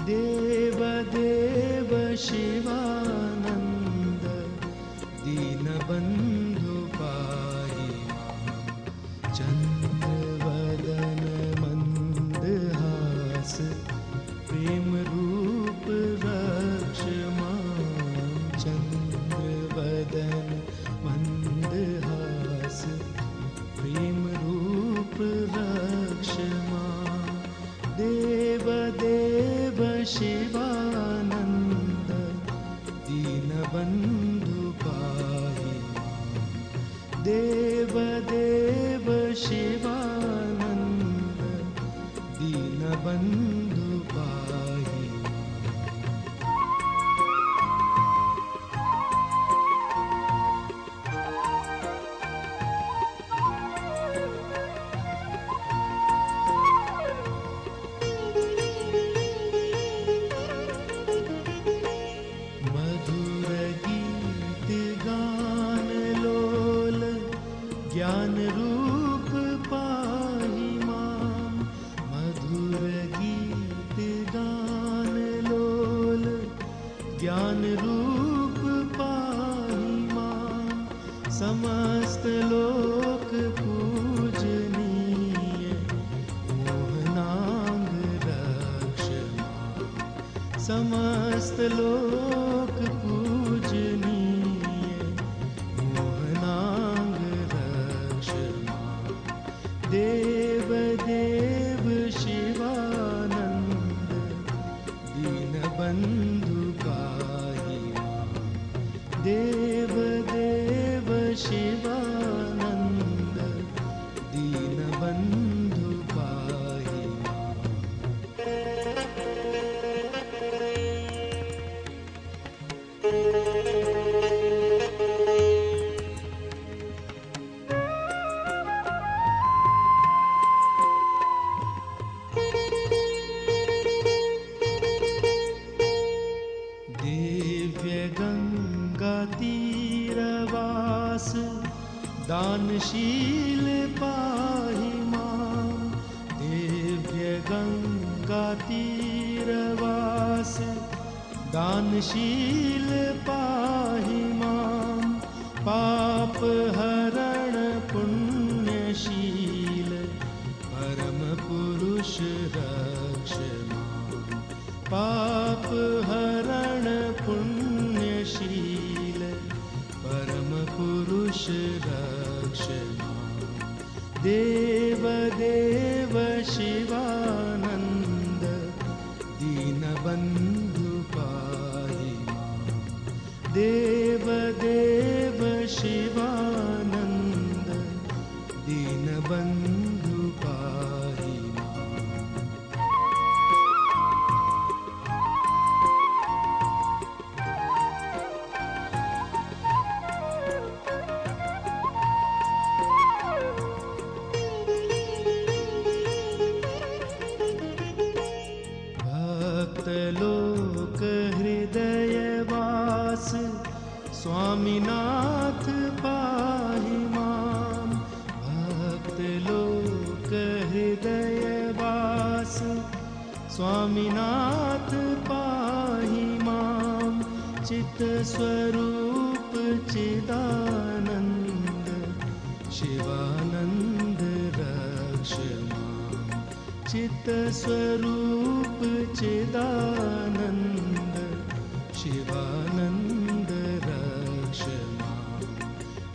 देवदेव शिवानन्द दीनबन्धु पाहि मां चन्द्रवदन मन्दहास प्रेमरूप रक्ष मां चन्द्रवदन मन्दहास प्रेमरूप रक्ष मां देवदेव शिवानन्द दीनबन्धु पाहि मां देवदेव शिवानन्द दीनबन्धु पाहि ज्ञान रूप पाहि मां मधुर गीत गान लोल ज्ञान रूप पाहि मां समस्त लोक पूजनीय मोहनांग रक्ष मां समस्त लोक पूजनीय मोहनांग देवदेव शिवानन्द दीनबन्धु पाहि मां देवदेव शिवानन्द दीनबन्धु पाहि तीरवास दानशील पाहि मां दिव्य गंगा तीरवास दानशील पाहि मां पाप हरण पुण्यशील परम पुरुष रक्ष मां पाप हरण पुण्यशील परम पुरुष रक्ष मां देवदेव शिवानन्द दीनबन्धु पाहि मां देवदेव शिवानन्द दीनबन्धु पाहि भक्तलोक हृदयवास स्वामीनाथ पाहि मां भक्तलोक हृदयवास स्वामीनाथ पाहि मां चित्स्वरूप चिदानन्द शिवानन्द रक्ष मां चित्स्वरूप चिदानन्द शिवानन्द रक्ष मां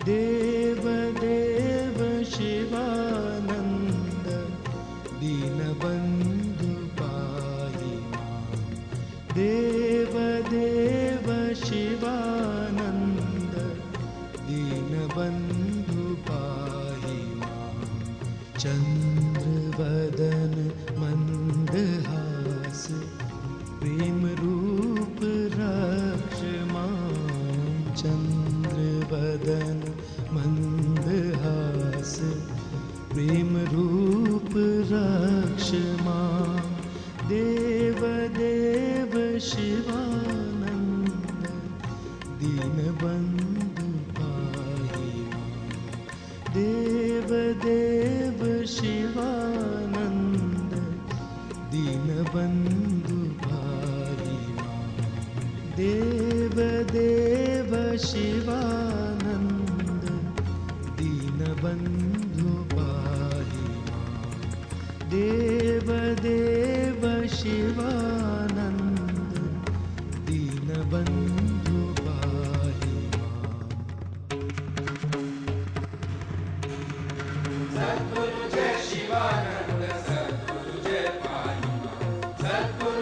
देवदेव शिवानन्द दीनबन्धु पाहि मां देवदेव शिवानन्द दीनबन्धु पाहि मां चन्द्रवदन मन्दहास प्रेमरूप रक्ष मां चन्द्रवदन मन्दहास प्रेमरूप रक्ष मां देवदेव शिवानन्द दीनबन्धु पाहि मां देवदेव शिवानन्द दीनबन्धु पाहि माम् देव देव शिवानन्द दीनबन्धु पाहि माम् देव देव शिवानन्द दीनबन्धु पाहि माम् सद्गुरु जय शिवानंद सद्गुरु जय पाहि मां सद्गुरु